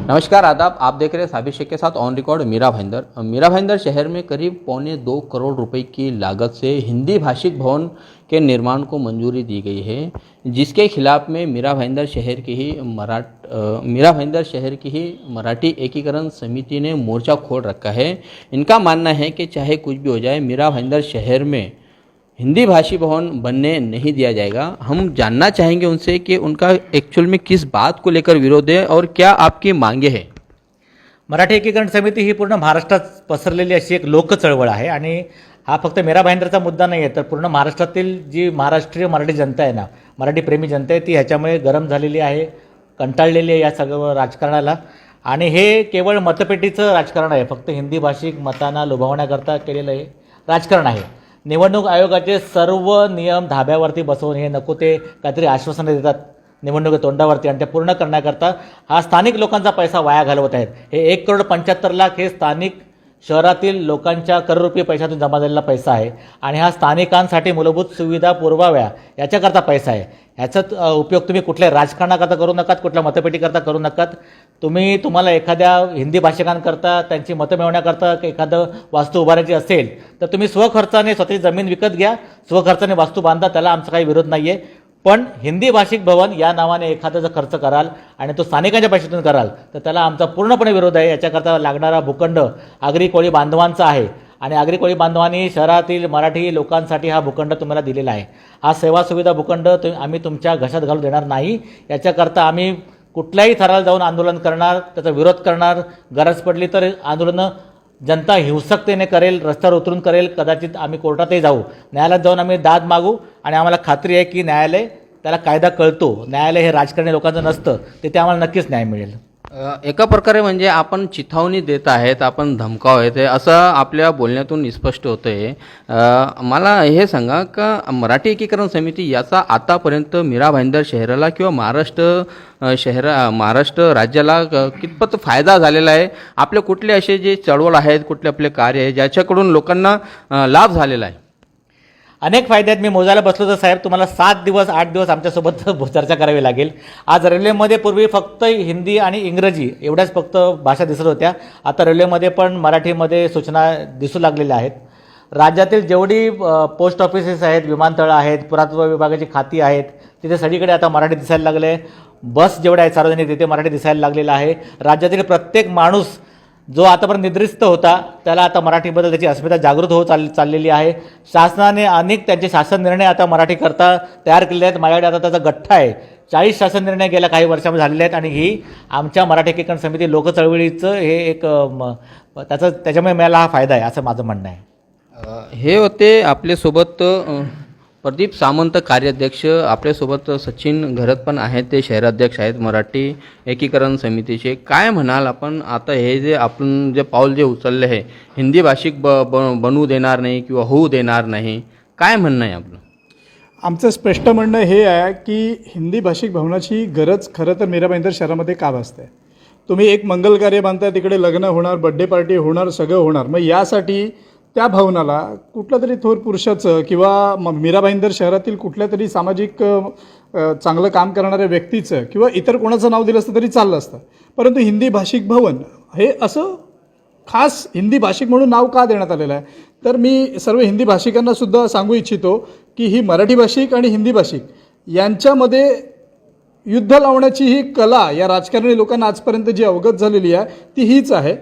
नमस्कार आदाब, आप देख रहे हैं साबिर शेख के साथ ऑन रिकॉर्ड मीरा भाईंदर। मीरा भाईंदर शहर में करीब 1.25 करोड़ रुपए की लागत से हिंदी भाषिक भवन के निर्माण को मंजूरी दी गई है, जिसके खिलाफ में मीरा भाईंदर शहर की ही मराठी एकीकरण समिति ने मोर्चा खोल रखा है। इनका मानना है कि चाहे कुछ भी हो जाए, मीरा भाईंदर शहर में हिंदी भाषी भवन बनने नहीं दिया जाएगा। हम जानना चाहेंगे उनसे कि उनका एक्चुअल में किस बात को लेकर विरोध है और क्या आपकी मांगे हैं। मराठी एकीकरण समिती ही पूर्ण महाराष्ट्रात पसरलेली अशी एक लोक चळवळ आहे आणि हा फक्त मीरा भाईंदरचा मुद्दा नाही आहे, तर पूर्ण महाराष्ट्रातील जी महाराष्ट्रीय मराठी जनता आहे ना, मराठी प्रेमी जनता आहे, ती ह्याच्यामुळे गरम झालेली आहे, कंटाळलेली आहे या सगळं राजकारणाला। आणि हे केवळ मतपेटीचं राजकारण आहे, फक्त हिंदी भाषिक मतांना लुभावण्याकरता केलेलं हे राजकारण आहे। निवडणूक आयोगाचे सर्व नियम धाब्यावरती बसवून हे नको ते काहीतरी आश्वासनं देतात निवडणूक तोंडावरती, आणि ते पूर्ण करण्याकरता हा स्थानिक लोकांचा पैसा वाया घालवत आहेत। हे 1,75,00,000 हे स्थानिक शहरातील लोकांच्या कररुपी पैशातून जमा झालेला पैसा आहे, आणि हा स्थानिकांसाठी मूलभूत सुविधा पुरवाव्या याच्याकरता पैसा आहे। ह्याचा उपयोग तुम्ही कुठल्या राजकारणाकरता करू नकात, कुठल्या मतपेटीकरता करू नकात। तुम्हाला एखाद्या हिंदी भाषिकांकरता त्यांची मतं मिळवण्याकरता एखादं वास्तू उभारायची असेल तर तुम्ही स्वखर्चाने स्वतःची जमीन विकत घ्या, स्वखर्चाने वास्तू बांधा, त्याला आमचा काही विरोध नाही आहे। पण हिंदी भाषिक भवन या नावाने एखादा जर खर्च कराल आणि तो स्थानिकांच्या पैशातून कराल तर त्याला आमचा पूर्णपणे विरोध आहे। याच्याकरता लागणारा भूखंड आगरी कोळी बांधवांचा आहे, आणि आगरी कोळी बांधवांनी शहरातील मराठी लोकांसाठी हा भूखंड तुम्हाला दिलेला आहे। हा सेवा सुविधा भूखंड आम्ही तुमच्या घशात घालून देणार नाही। याच्याकरता आम्ही कुठल्याही थराला जाऊन आंदोलन करणार, त्याचा विरोध करणार, गरज पडली तर आंदोलनं जनता हिंसकतेने करेल, रस्त्यावर उतरून करेल, कदाचित आम्ही कोर्टातही जाऊ, न्यायालयात जाऊन आम्ही दाद मागू, आणि आम्हाला खात्री आहे की न्यायालय त्याला कायदा कळतो, न्यायालय हे राजकारणी लोकांचं नसतं, तिथे आम्हाला नक्कीच न्याय मिळेल। एका प्रकारे म्हणजे आपण चिथावणी देत आहेत, आपण धमकाव आहे असं आपल्या बोलण्यातून स्पष्ट होतं आहे। मला हे सांगा का मराठी एकीकरण समिती याचा आतापर्यंत मीरा भाईंदर शहराला किंवा महाराष्ट्र राज्याला कितपत फायदा झालेला आहे? आपले कुठले असे जे चळवळ आहेत, कुठले आपले कार्य आहे ज्याच्याकडून लोकांना लाभ झालेला आहे? अनेक फायदे आहेत। मी मोजायला बसलो तर साहेब तुम्हाला 7 दिवस 8 दिवस आमच्यासोबत चर्चा करावी लागेल। आज रेल्वेमध्ये पूर्वी फक्त हिंदी आणि इंग्रजी एवढ्याच फक्त भाषा दिसत होत्या, आता रेल्वेमध्ये पण मराठीमध्ये सूचना दिसू लागलेल्या आहेत। राज्यातील जेवढी पोस्ट ऑफिसेस आहेत, विमानतळं आहेत, पुरातत्व विभागाची खाती आहेत, तिथे सगळीकडे आता मराठी दिसायला लागले। बस जेवढ्या आहेत सार्वजनिक तिथे मराठी दिसायला लागलेलं आहे। राज्यातील प्रत्येक माणूस जो आतापर्यंत निद्रिस्त होता त्याला आता मराठीबद्दल त्याची अस्मिता जागृत होत चाललेली आहे। शासनाने अनेक त्यांचे शासन निर्णय आता मराठीकरता तयार केलेले आहेत। माझ्याकडे आता त्याचा गठ्ठा आहे, 40 शासन निर्णय गेल्या काही वर्षामध्ये झालेले आहेत, आणि ही आमच्या मराठी एकीकरण समिती लोकचळवळीचं हे एक त्याच्यामुळे मिळाला हा फायदा आहे असं माझं म्हणणं आहे। हे होते आपल्यासोबत प्रदीप सामंत कार्याध्यक्ष, आपल्यासोबत सचिन घरत पण आहेत, ते शहराध्यक्ष आहेत मराठी एकीकरण समितीचे। काय म्हणाल आपण आता हे जे आपण जे पाऊल जे उचलले आहे, हिंदी भाषिक बनवू देणार नाही किंवा होऊ देणार नाही, काय म्हणणं आहे आपलं? आमचं स्पष्ट म्हणणं हे आहे की हिंदी भाषिक भवनाची गरज खरं तर मीरा भाईंदर शहरामध्ये का भासते? तुम्ही एक मंगल कार्य बांधताय, तिकडे लग्न होणार, बड्डे पार्टी होणार, सगळं होणार, मग यासाठी त्या भवनाला कुठल्या तरी थोर पुरुषाचं किंवा मीरा भाईंदर शहरातील कुठल्या तरी सामाजिक चांगलं काम करणाऱ्या व्यक्तीचं किंवा इतर कोणाचं नाव दिलं असतं तरी चाललं असतं, परंतु हिंदी भाषिक भवन हे असं खास हिंदी भाषिक म्हणून नाव का देण्यात आलेलं आहे? तर मी सर्व हिंदी भाषिकांना सुद्धा सांगू इच्छितो की ही मराठी भाषिक आणि हिंदी भाषिक यांच्यामध्ये युद्ध लावण्याची ही कला या राजकारणी लोकांना आजपर्यंत जी अवगत झालेली आहे ती हीच आहे।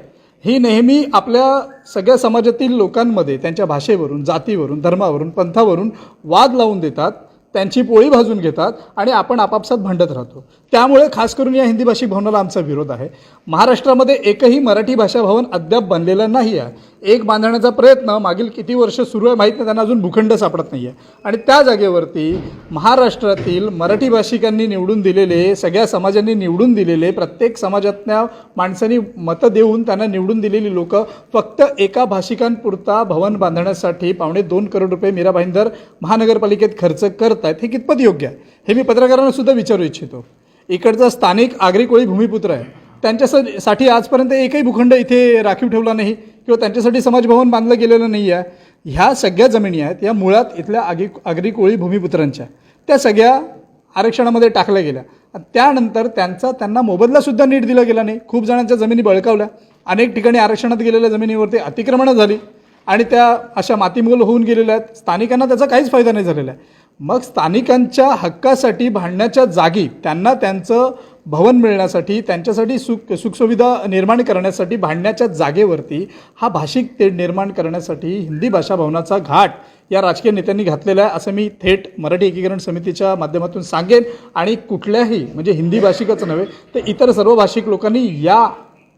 ही नेहमी आपल्या सगळ्या समाजातील लोकांमध्ये त्यांच्या भाषेवरून, जातीवरून, धर्मावरून, पंथावरून वाद लावून देतात, त्यांची पोळी भाजून घेतात, आणि आपण आपापसात भांडत राहतो। त्यामुळे खास करून या हिंदी भाषिक भवनाला आमचा विरोध आहे। महाराष्ट्रामध्ये एकही मराठी भाषा भवन अद्याप बनलेलं नाही आहे। एक बांधण्याचा प्रयत्न मागील किती वर्ष सुरू आहे माहीत नाही, त्यांना अजून भूखंड सापडत नाही आहे, आणि त्या जागेवरती महाराष्ट्रातील मराठी भाषिकांनी निवडून दिलेले, सगळ्या समाजांनी निवडून दिलेले, प्रत्येक समाजातल्या माणसांनी मतं देऊन त्यांना निवडून दिलेली लोक फक्त एका भाषिकांपुरता भवन बांधण्यासाठी 2.25 करोड रुपये मीरा भाईंदर महानगरपालिकेत खर्च करत आहेत। हे कितपत योग्य आहे हे मी पत्रकारांना सुद्धा विचारू इच्छितो। इकडचा स्थानिक आगरी कोळी भूमिपुत्र आहे, त्यांच्यासाठी आजपर्यंत एकही भूखंड इथे राखीव ठेवला नाही किंवा त्यांच्यासाठी समाजभवन बांधलं गेलेलं नाही आहे। ह्या सगळ्या जमिनी आहेत या मुळात इथल्या आगरी कोळी भूमिपुत्रांच्या, त्या सगळ्या आरक्षणामध्ये टाकल्या गेल्या, त्यानंतर त्यांना मोबदलासुद्धा नीट दिला गेला नाही. खूप जणांच्या जमिनी बळकावल्या, अनेक ठिकाणी आरक्षणात गेलेल्या जमिनीवरती अतिक्रमणं झाली आणि त्या अशा मातीमोल होऊन गेलेल्या आहेत. स्थानिकांना त्याचा काहीच फायदा नाही झालेला आहे. मग स्थानिकांच्या हक्कासाठी भांडण्याच्या जागी त्यांना त्यांचं भवन मिळण्यासाठी, त्यांच्यासाठी सुखसुविधा निर्माण करण्यासाठी भांडण्याच्या जागेवरती हा भाषिक तेढ निर्माण करण्यासाठी हिंदी भाषा भवनाचा घाट या राजकीय नेत्यांनी घातलेला आहे असं मी थेट मराठी एकीकरण समितीच्या माध्यमातून सांगेन. आणि कुठल्याही म्हणजे हिंदी भाषिकच नव्हे तर इतर सर्व भाषिक लोकांनी या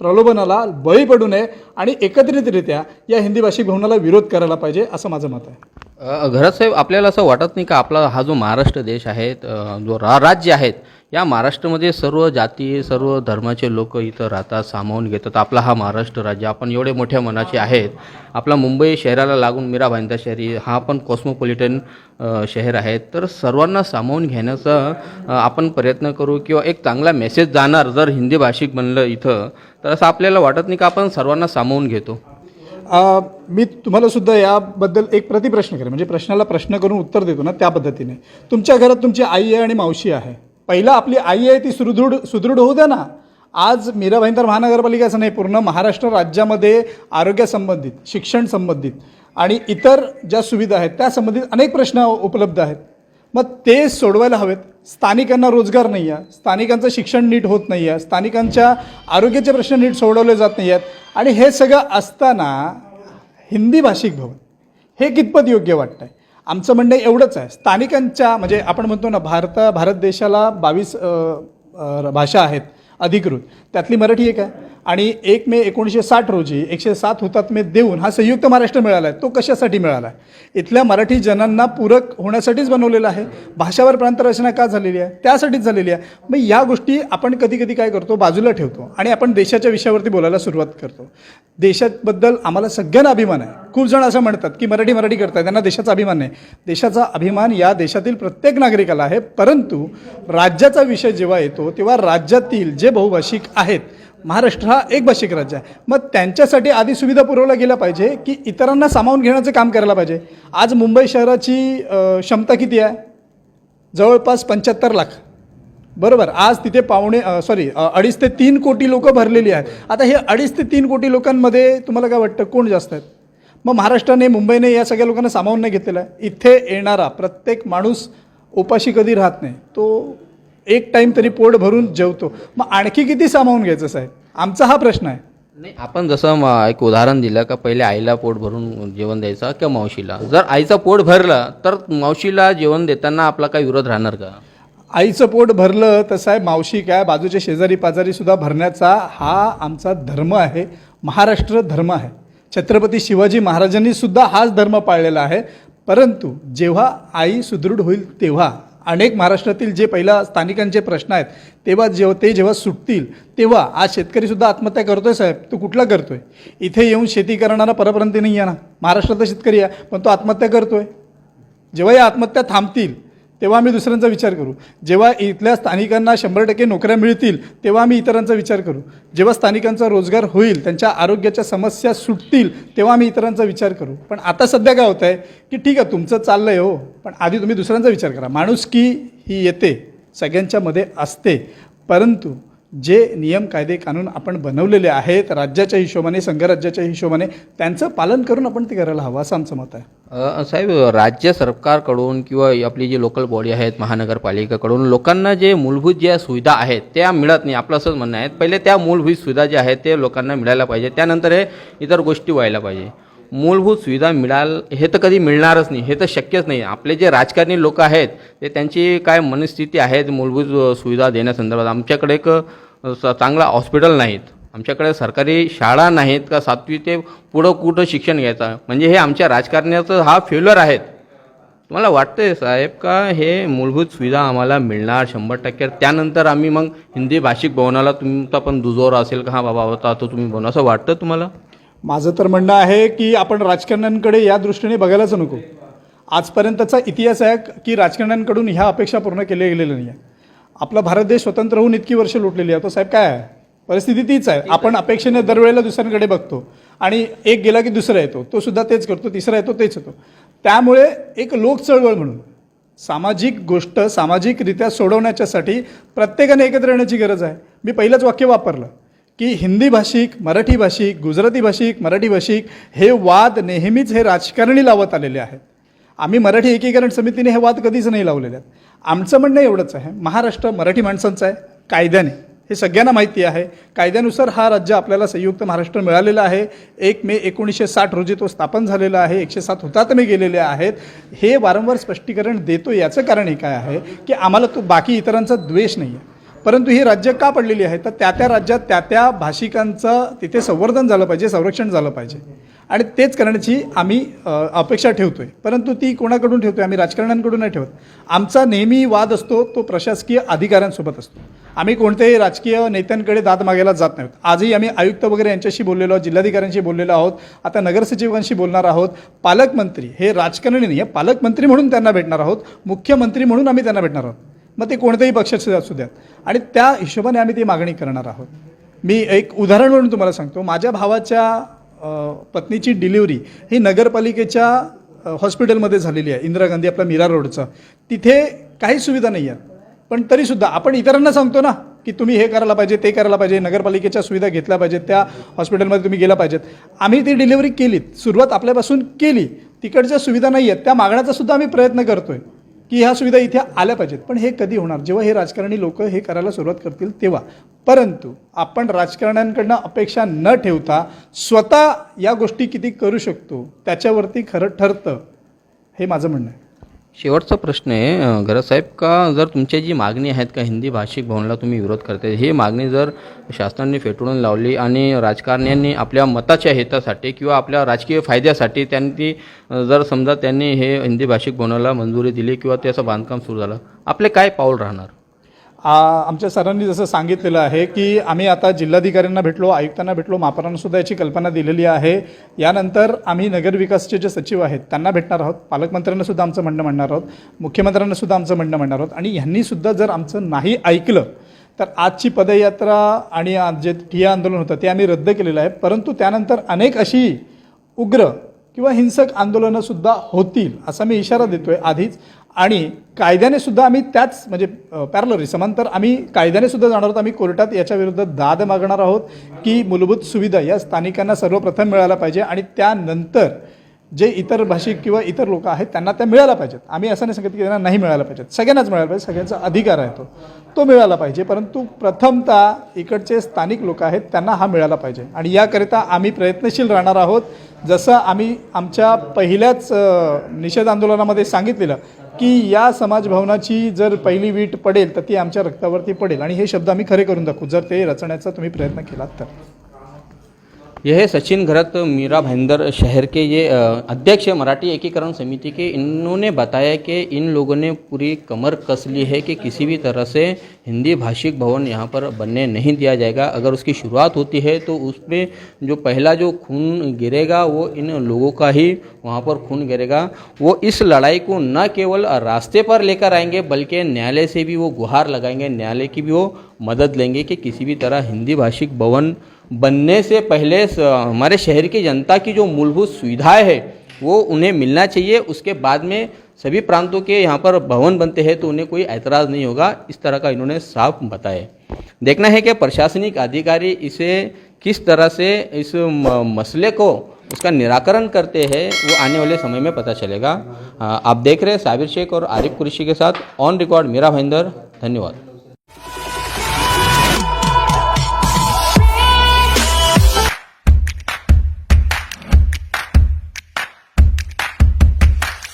प्रलोभनाला बळी पडू नये आणि एकत्रितरित्या या हिंदी भाषिक भवनाला विरोध करायला पाहिजे असं माझं मत आहे. घरात साहेब, आपल्याला असं वाटत नाही का आपला हा जो महाराष्ट्र देश आहे, जो राज्य आहेत, या महाराष्ट्रामध्ये सर्व जाती सर्व धर्माचे लोक इथं राहतात, सामावून घेतात. आपला हा महाराष्ट्र राज्य, आपण एवढे मोठ्या मनाचे आहेत. आपला मुंबई शहराला लागून मीरा भाईंदर शहरी हा पण कॉस्मोपॉलिटन शहर आहे. तर सर्वांना सामावून घेण्याचा आपण प्रयत्न करू किंवा एक चांगला मेसेज जाणार जर हिंदी भाषिक बनलं इथं, तर असं आपल्याला वाटत नाही का आपण सर्वांना सामावून घेतो. मी तुम्हाला सुद्धा याबद्दल एक प्रतिप्रश्न करेन, म्हणजे प्रश्नाला प्रश्न करून उत्तर देतो ना त्या पद्धतीने. तुमच्या घरात तुमची आई आहे आणि मावशी आहे. पहिला आपली आई आहे ती सुदृढ होऊ द्या ना. आज मीरा भाईंदर महानगरपालिकाचं नाही, पूर्ण महाराष्ट्र राज्यामध्ये आरोग्यासंबंधित, शिक्षण संबंधित आणि इतर ज्या सुविधा आहेत त्या संबंधित अनेक प्रश्न उपलब्ध आहेत. मग ते सोडवायला हवेत. स्थानिकांना रोजगार नाही आहे, स्थानिकांचं शिक्षण नीट होत नाही आहे, स्थानिकांच्या आरोग्याचे प्रश्न नीट सोडवले जात नाही आहेत. आणि हे सगळं असताना हिंदी भाषिक भवन हे कितपत योग्य वाटतं आहे? आमचं म्हणणं एवढंच आहे, स्थानिकांच्या म्हणजे आपण म्हणतो ना भारत देशाला 22 भाषा आहेत अधिकृत, त्यातली मराठी एक आहे. आणि 1 मे 1960 रोजी 107 हुतात्मे देऊन हा संयुक्त महाराष्ट्र मिळाला आहे. तो कशासाठी मिळाला आहे? इथल्या मराठी जनांना पूरक होण्यासाठीच बनवलेला आहे. भाषावर प्रांतरचना का झालेली आहे? त्यासाठीच झालेली आहे. मग या गोष्टी आपण कधी कधी काय करतो, बाजूला ठेवतो आणि आपण देशाच्या विषयावरती बोलायला सुरुवात करतो. देशाबद्दल आम्हाला सगळ्यांना अभिमान आहे. खूप जण असं म्हणतात की मराठी करतात, त्यांना देशाचा अभिमान नाही. देशाचा अभिमान या देशातील प्रत्येक नागरिकाला आहे. परंतु राज्याचा विषय जेव्हा येतो तेव्हा राज्यातील जे बहुभाषिक आहेत, महाराष्ट्र हा एक भाषिक राज्य आहे, मग त्यांच्यासाठी आधी सुविधा पुरवल्या गेल्या पाहिजे की इतरांना सामावून घेण्याचं काम करायला पाहिजे. आज मुंबई शहराची क्षमता किती आहे? जवळपास 75 लाख, बरोबर. आज तिथे 2.5 ते 3 कोटी लोक भरलेली आहेत. आता हे 2.5 ते 3 कोटी लोकांमध्ये तुम्हाला काय वाटतं कोण जास्त आहेत? मग महाराष्ट्राने, मुंबईने या सगळ्या लोकांना सामावून नाही घेतलेलं आहे. इथे येणारा प्रत्येक माणूस उपाशी कधी राहत नाही, तो एक टाईम तरी पोट भरून जेवतो. मग आणखी किती सामावून घ्यायचं साहेब? आमचा हा प्रश्न आहे. नाही, आपण जसं एक उदाहरण दिलं का पहिले आईला पोट भरून जेवण द्यायचं किंवा मावशीला. जर आईचं पोट भरलं तर मावशीला जेवण देताना आपला काही विरोध राहणार का? आईचं पोट भरलं तर साहेब मावशी काय, बाजूचे शेजारी पाजारी सुद्धा भरण्याचा हा आमचा धर्म आहे, महाराष्ट्र धर्म आहे. छत्रपती शिवाजी महाराजांनी सुद्धा हाच धर्म पाळलेला आहे. परंतु जेव्हा आई सुदृढ होईल तेव्हा अनेक महाराष्ट्रातील जे पहिला स्थानिकांचे प्रश्न आहेत जेव्हा सुटतील तेव्हा आज शेतकरीसुद्धा आत्महत्या करतोय साहेब. तो कुठला करतोय? इथे येऊन शेती करणारा परप्रांती नाही आहे ना, महाराष्ट्रातला शेतकरी आहे, पण तो आत्महत्या करतोय. जेव्हा या आत्महत्या थांबतील तेव्हा आम्ही दुसऱ्यांचा विचार करू. जेव्हा इथल्या स्थानिकांना 100% नोकऱ्या मिळतील तेव्हा आम्ही इतरांचा विचार करू. जेव्हा स्थानिकांचा रोजगार होईल, त्यांच्या आरोग्याच्या समस्या सुटतील तेव्हा आम्ही इतरांचा विचार करू. पण आता सध्या काय होतं आहे की ठीक आहे तुमचं चाललं आहे हो, पण आधी तुम्ही दुसऱ्यांचा विचार करा. माणुसकी ही येते, सगळ्यांच्या मध्ये असते, परंतु जे नियम कायदे कानून आपण बनवलेले आहेत राज्याच्या हिशोबाने, संघराज्याच्या हिशोबाने, त्यांचं पालन करून आपण ते करायला हवं असं आमचं मत आहे. साहेब, राज्य सरकारकडून किंवा आपली जी लोकल बॉडी आहेत महानगरपालिकेकडून लोकांना जे मूलभूत ज्या सुविधा आहेत त्या मिळत नाही, आपलं असंच म्हणणं आहे. पहिले त्या मूलभूत सुविधा ज्या आहेत ते लोकांना मिळायला पाहिजे, त्यानंतर हे इतर गोष्टी व्हायला पाहिजे. मूलभूत सुविधा हे तर कधी मिळणारच नाही, हे तर शक्यच नाही. आपले जे राजकारणी लोक आहेत ते त्यांची काय मनस्थिती आहे मूलभूत सुविधा देण्यासंदर्भात. आमच्याकडे एक चांगला हॉस्पिटल नाहीत, आमच्याकडे सरकारी शाळा नाहीत का 7वी ते पुढं कुठं शिक्षण घ्यायचं, म्हणजे हे आमच्या राजकारण्याचं हा फेल्युअर आहेत. तुम्हाला वाटतंय साहेब का हे मूलभूत सुविधा आम्हाला मिळणार 100%? त्यानंतर आम्ही मग हिंदी भाषिक भवनाला तुमचा पण दुजोरा असेल का, हा बाबा होता तो तुम्ही बनवा, असं वाटतं तुम्हाला? माझं तर म्हणणं आहे की आपण राजकारण्यांकडे या दृष्टीने बघायलाच नको. आजपर्यंतचा इतिहास आहे की राजकारण्यांकडून ह्या अपेक्षा पूर्ण केल्या गेलेल्या नाही आहे. आपला भारत देश स्वतंत्र होऊन इतकी वर्ष लुटलेली आहे, तो साहेब काय आहे, परिस्थिती तीच आहे. आपण अपेक्षेने दरवेळेला दुसऱ्यांकडे बघतो आणि एक गेला की दुसरा येतो, तो सुद्धा तेच करतो, तिसरा येतो तेच होतो. त्यामुळे एक लोक चळवळ म्हणून सामाजिक गोष्ट सामाजिकरित्या सोडवण्याच्यासाठी प्रत्येकाने एकत्र येण्याची गरज आहे. मी पहिलंच वाक्य वापरलं की हिंदी भाषिक, मराठी भाषिक, गुजराती भाषिक, मराठी भाषिक हे वाद नेहमीच हे राजकारणी लावत आलेले आहेत. आम्ही मराठी एकीकरण समितीने हे वाद कधीच नाही लावलेले आहेत. आमचं म्हणणं एवढंच आहे, महाराष्ट्र मराठी माणसांचं आहे कायद्याने, हे सगळ्यांना माहिती आहे. कायद्यानुसार हा राज्य आपल्याला संयुक्त महाराष्ट्र मिळालेला आहे. 1 मे 1960 रोजी तो स्थापन झालेला आहे. 107 हुतात्मे गेलेले आहेत. हे वारंवार स्पष्टीकरण देतो. याचं कारण हे काय आहे की आम्हाला तो बाकी इतरांचा द्वेष नाही आहे, परंतु ही राज्य का पडलेली आहे तर त्या राज्यात त्या भाषिकांचं तिथे संवर्धन झालं पाहिजे, संरक्षण झालं पाहिजे आणि तेच करण्याची आम्ही अपेक्षा ठेवतो आहे. परंतु ती कोणाकडून ठेवतो आहे? आम्ही राजकारण्यांकडून नाही ठेवत. आमचा नेहमी वाद असतो तो प्रशासकीय अधिकाऱ्यांसोबत असतो. आम्ही कोणत्याही राजकीय नेत्यांकडे दाद मागायला जात नाहीत. आजही आम्ही आयुक्त वगैरे यांच्याशी बोललेलो आहोत, जिल्हाधिकाऱ्यांशी बोललेलो आहोत, आता नगरसचिवांशी बोलणार आहोत. पालकमंत्री हे राजकारणी नाही आहे, पालकमंत्री म्हणून त्यांना भेटणार आहोत, मुख्यमंत्री म्हणून आम्ही त्यांना भेटणार आहोत. मग ते कोणत्याही पक्षाचे असू द्यात आणि त्या हिशोबाने आम्ही ती मागणी करणार आहोत. मी एक उदाहरण म्हणून तुम्हाला सांगतो. माझ्या भावाच्या पत्नीची डिलिव्हरी ही नगरपालिकेच्या हॉस्पिटलमध्ये झालेली आहे, इंदिरा गांधी आपला मीरा रोडचं. तिथे काही सुविधा नाही आहेत, पण तरीसुद्धा आपण इतरांना सांगतो ना की तुम्ही हे करायला पाहिजे, ते करायला पाहिजे, नगरपालिकेच्या सुविधा घेतल्या पाहिजेत, त्या हॉस्पिटलमध्ये तुम्ही गेला पाहिजेत. आम्ही ती डिलिव्हरी केली, सुरुवात आपल्यापासून केली. तिकडच्या सुविधा नाही आहेत, त्या मागण्याचा सुद्धा आम्ही प्रयत्न करतो आहे की ह्या सुविधा इथे आल्या पाहिजेत. पण हे कधी होणार? जेव्हा हे राजकारणी लोक हे करायला सुरुवात करतील तेव्हा. परंतु आपण राजकारण्यांकडनं अपेक्षा न ठेवता स्वतः या गोष्टी किती करू शकतो त्याच्यावरती खरं ठरतं, हे माझं म्हणणं आहे. शेवटचा प्रश्न आहे गरजसाहेब, का जर तुमची जी मागणी आहेत का हिंदी भाषिक भवनला तुम्ही विरोध करते, ही मागणी जर शासनाने फेटाळून लावली आणि राजकारण्यांनी आपल्या मताच्या हितासाठी किंवा आपल्या राजकीय फायद्यासाठी त्यांनी जर समजा त्यांनी हे हिंदी भाषिक भवनाला मंजुरी दिली किंवा त्याचं बांधकाम सुरू झालं, आपले काय पाऊल राहणार? आमच्या सरांनी जसं सांगितलेलं आहे की आम्ही आता जिल्हाधिकाऱ्यांना भेटलो, आयुक्तांना भेटलो, महापौरांनासुद्धा याची कल्पना दिलेली आहे. यानंतर आम्ही नगरविकासचे जे सचिव आहेत त्यांना भेटणार आहोत, पालकमंत्र्यांनासुद्धा आमचं म्हणणं म्हणणार आहोत, मुख्यमंत्र्यांनासुद्धा आमचं म्हणणं म्हणणार आहोत. आणि ह्यांनीसुद्धा जर आमचं नाही ऐकलं तर आजची पदयात्रा आणि आज जे ठिय्या आंदोलन होतं ते आम्ही रद्द केलेलं आहे. परंतु त्यानंतर अनेक अशी उग्र किंवा हिंसक आंदोलनंसुद्धा होतील असा मी इशारा देतो आहे आधीच. आणि कायद्याने सुद्धा आम्ही त्याच म्हणजे पॅरलरी समांतर आम्ही कायद्याने सुद्धा जाणार आहोत. आम्ही कोर्टात याच्याविरुद्ध दाद मागणार आहोत की मूलभूत सुविधा या स्थानिकांना सर्वप्रथम मिळायला पाहिजे आणि त्यानंतर जे इतर भाषिक किंवा इतर लोक आहेत त्यांना त्या मिळायला पाहिजेत. आम्ही असं नाही सांगत की त्यांना नाही मिळायला पाहिजेत, सगळ्यांनाच मिळायला पाहिजे, सगळ्यांचा अधिकार आहे तो मिळाला पाहिजे. परंतु प्रथमतः इकडचे स्थानिक लोक आहेत त्यांना हा मिळाला पाहिजे आणि याकरिता आम्ही प्रयत्नशील राहणार आहोत. जसं आम्ही आमच्या पहिल्याच निषेध आंदोलनामध्ये सांगितलेलं की या समाजभवनाची जर पहिली वीट पडेल तर ती आमच्या रक्तावरती पडेल आणि हे शब्द आम्ही खरे करून दाखवू जर ते रचण्याचा तुम्ही प्रयत्न केलात तर. ये है सचिन घरत मीरा भाईंदर शहर के ये अध्यक्ष मराठी एकीकरण समिति के. इन्होंने बताया कि इन लोगों ने पूरी कमर कस ली है कि किसी भी तरह से हिंदी भाषिक भवन यहाँ पर बनने नहीं दिया जाएगा. अगर उसकी शुरुआत होती है तो उसमें जो पहला जो खून गिरेगा वो इन लोगों का ही वहाँ पर खून गिरेगा. वो इस लड़ाई को न केवल रास्ते पर लेकर आएंगे बल्कि न्यायालय से भी वो गुहार लगाएंगे, न्यायालय की भी वो मदद लेंगे कि किसी भी तरह हिंदी भाषिक भवन बनने से पहले हमारे शहर की जनता की जो मूलभूत सुविधाएं है वो उन्हें मिलना चाहिए. उसके बाद में सभी प्रांतों के यहाँ पर भवन बनते हैं तो उन्हें कोई ऐतराज़ नहीं होगा. इस तरह का इन्होंने साफ बताया. देखना है कि प्रशासनिक अधिकारी इसे किस तरह से इस मसले को उसका निराकरण करते हैं, वो आने वाले समय में पता चलेगा. आप देख रहे हैं साबिर शेख और आरिफ कुरैशी के साथ ऑन रिकॉर्ड मीरा भाईंदर. धन्यवाद.